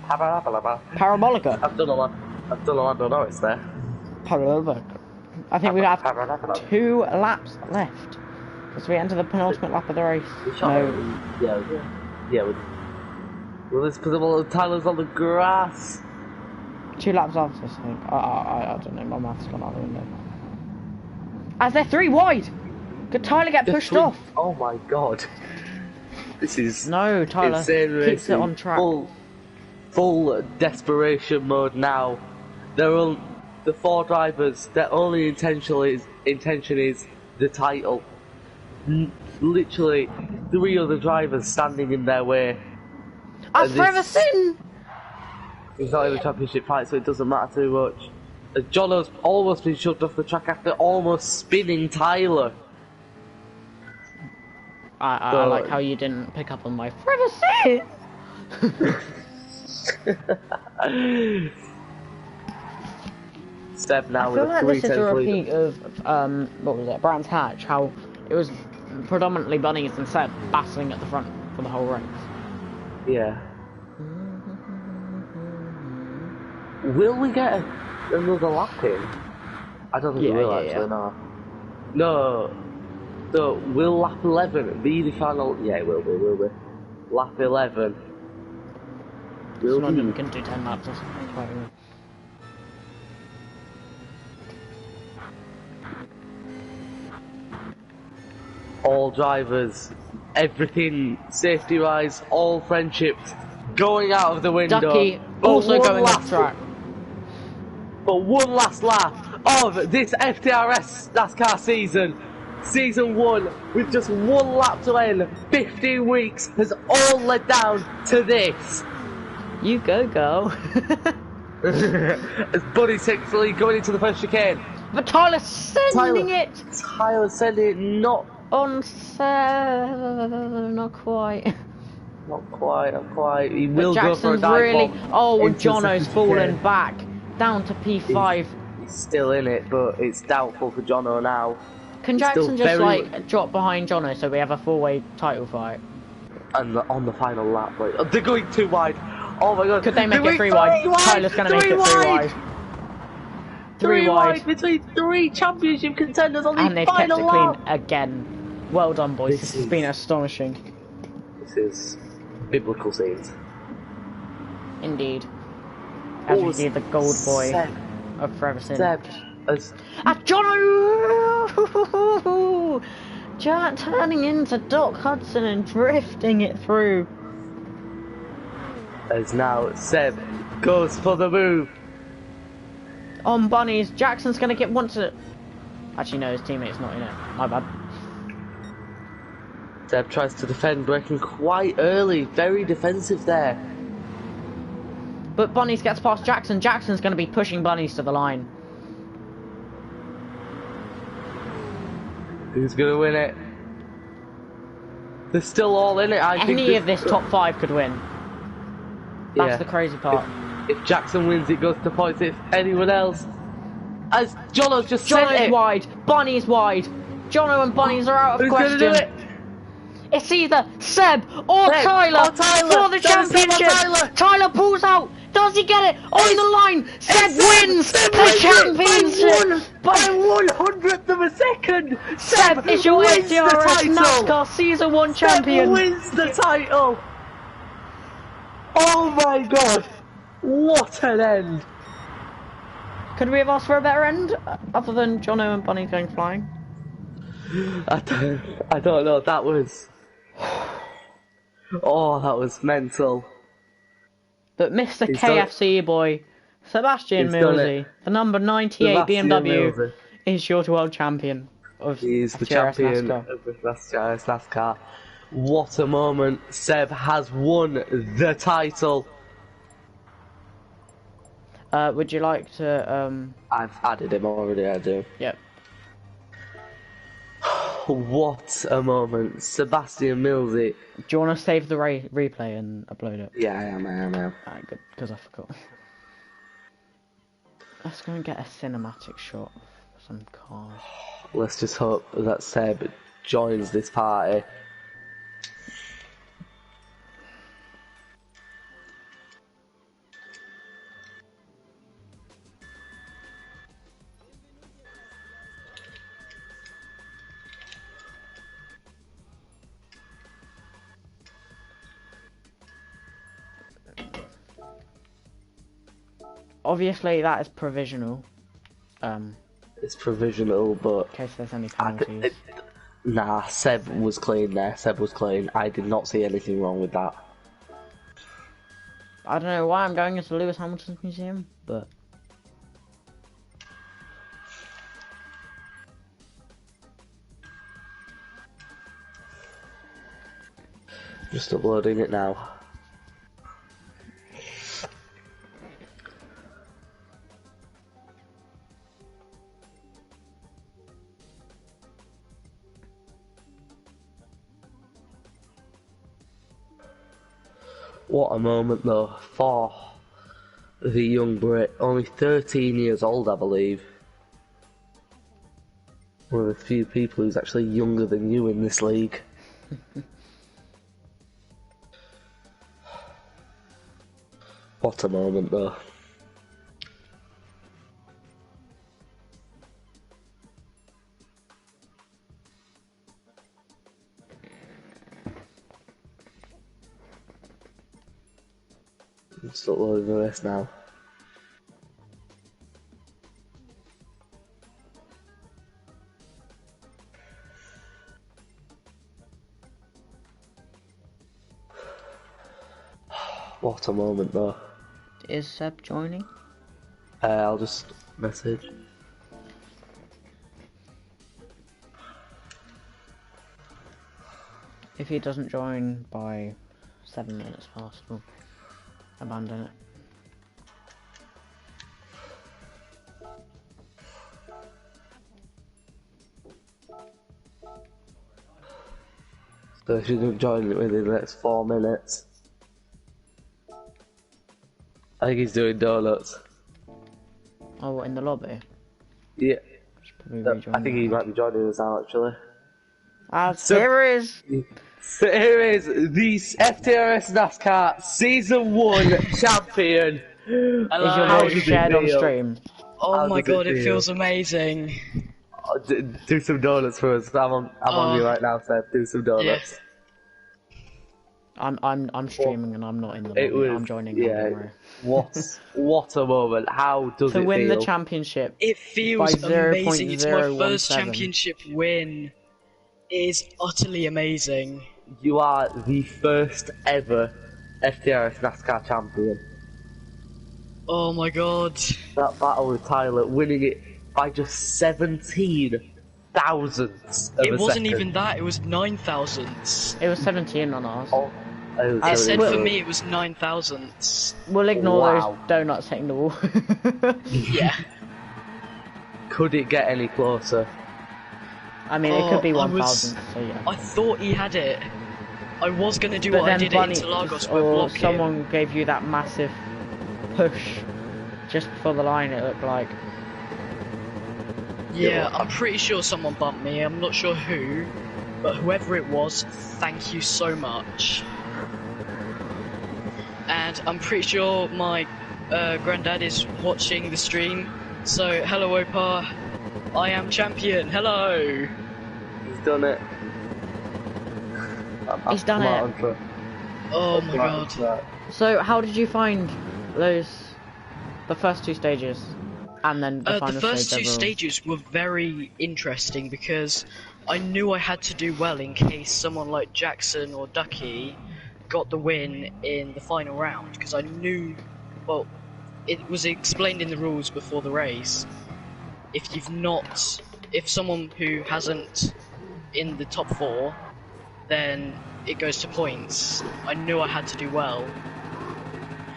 I've done a lot of noise there. Parabolica. I think we have 2 laps left as we enter the penultimate lap of the race. No. Yeah. Well, this Tyler's on the grass. 2 laps after this, I think. I don't know, my math's gone out the window. As they're 3 wide! Could Tyler get pushed off? Oh my god. This is... No, Tyler keeps it on track. Full desperation mode now. The 4 drivers, their only intention is the title. Literally 3 other drivers standing in their way. As Freverson! He's not in the championship fight, so it doesn't matter too much. Jono's almost been shoved off the track after almost spinning Tyler. I like how you didn't pick up on my privacy. Seb now I with feel a like this is a 3-10 repeat of what was it, Brands Hatch? How it was predominantly Bunnies and Seb battling at the front for the whole race. Yeah. Will we get another lap in? I don't think we will actually. No. So will lap 11 be the final? Yeah, it will be. Will be. Lap 11. Will London be. can do 10 laps or something. All drivers, everything safety-wise, all friendships going out of the window. Ducky also going off track. But one last lap of this FTRS NASCAR season. Season 1 with just one lap to end. 15 weeks has all led down to this. You go, girl. As Buddy takes the lead going into the first chicane. But Tyler's sending it! Tyler's sending it not on not quite. Not quite. He will Jackson's go for a dive really. bomb. Oh, Jono's fallen back down to P5. He's still in it, but it's doubtful for Jono now. Can Jackson just like drop behind Jono so we have a four-way title fight? And on the final lap, like, they're going too wide. Oh my god! Could they make it three wide? Tyler's gonna make it 3 wide. 3 wide between 3 championship contenders on the final lap. And they've kept it clean again. Well done, boys. This has been astonishing. This is biblical scenes. Indeed. As we see the gold boy of Forever Sin. Jono! Turning into Doc Hudson and drifting it through. As now Seb goes for the move. On bunnies, Jackson's gonna get one to. Actually, no, his teammate's not in it. My bad. Seb tries to defend, breaking quite early. Very defensive there. But Bunnies gets past Jackson. Jackson's going to be pushing Bunnies to the line. Who's going to win it? They're still all in it, I think. Any of this top 5 could win. That's the crazy part. If Jackson wins, it goes to points. If anyone else... As Jono's just sent it. Wide. Bunnies wide. Jono and Bunnies are out of question. Who's going to do it? It's either Seb or Tyler for the championship. Tyler pulls out. Does he get it? On the line. Seb wins the championship by 1/100th of a second. Seb is your Ftrs NASCAR Season 1 champion. Seb wins the title. Oh my god. What an end. Could we have asked for a better end? Other than Jono and Bunny going flying? I don't know. That was... Oh, that was mental. But Mr. KFC boy, Sebastian Millsy, the number 98 BMW, is your world champion of He's the champion of the Ftrs NASCAR. What a moment. Seb has won the title. Would you like to... I've added him already, I do. Yep. What a moment. Sebastian Millsy. Do you want to save the replay and upload it? Yeah, I am. Alright, good, because I forgot. Let's go and get a cinematic shot of some cars. Let's just hope that Seb joins this party. Obviously, that is provisional. It's provisional, but... In case there's any penalties. Nah, Seb was clean there. Seb was clean. I did not see anything wrong with that. I don't know why I'm going into Lewis Hamilton's museum, but... Just uploading it now. What a moment though for the young Brit, only 13 years old I believe. One of the few people who's actually younger than you in this league. What a moment though. I'm still loading the rest now. What a moment though. Is Seb joining? I'll just message. If he doesn't join by 7 minutes past, we'll abandon it. So if you don't join it within the next 4 minutes. I think he's doing donuts. Oh, what, in the lobby? Yeah. I think that. he might be joining us now actually. Here is. So here is the FTRS NASCAR Season 1 champion. Hello. Is your voice shared on stream? Oh my god, it feels amazing. Oh, do some donuts for us. I'm on you right now, Seth. Do some donuts. Yeah. I'm streaming and I'm not in the lobby. I'm joining. Yeah. What a moment. How does it feel? To win the championship. It feels amazing. It's my first championship win. It is utterly amazing. You are the first ever FTRS NASCAR champion. Oh my god. That battle with Tyler, winning it by just 17 thousandths of a It wasn't second. even that, it was 9 thousandths. It was 17 on ours. Oh, it said for me it was 9 thousandths. We'll ignore those donuts hitting the wall. Yeah. Could it get any closer? I mean, it could be 1,000, so yeah. I thought he had it. I was going to do what I did at Interlagos with blocking. Someone gave you that massive push just before the line, it looked like. Yeah, I'm pretty sure someone bumped me. I'm not sure who, but whoever it was, thank you so much. And I'm pretty sure my granddad is watching the stream. So, hello Opa, I am champion, hello! He's done it. He's done it. Oh my god. So, how did you find the first 2 stages? And then the final the first stage two stages were very interesting because I knew I had to do well in case someone like Jackson or Ducky got the win in the final round, because I knew, well, it was explained in the rules before the race. If someone who hasn't in the top 4, then it goes to points. I knew I had to do well.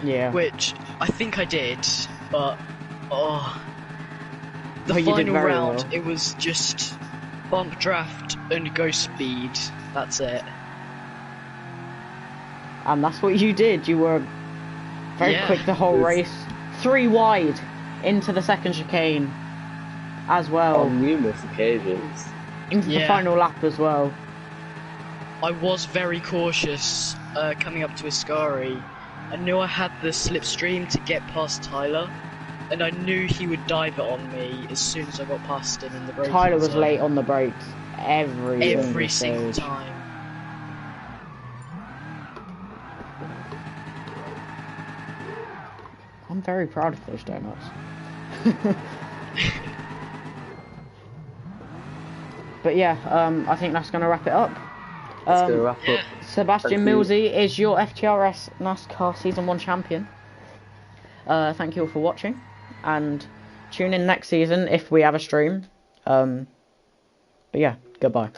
Yeah. Which I think I did, but the final round, it was just bump, draft, and go speed. That's it. And that's what you did. You were very quick the whole race. 3 wide into the second chicane as well. On numerous occasions. Into the final lap as well. I was very cautious coming up to Ascari. I knew I had the slipstream to get past Tyler, and I knew he would dive it on me as soon as I got past him in the braking Tyler was zone. late on the brakes every single time. I'm very proud of those donuts. But yeah, I think that's going to wrap it up. That's going to wrap up. Sebastian Milsey is your FTRS NASCAR Season 1 champion. Thank you all for watching, and tune in next season if we have a stream. But yeah, goodbye.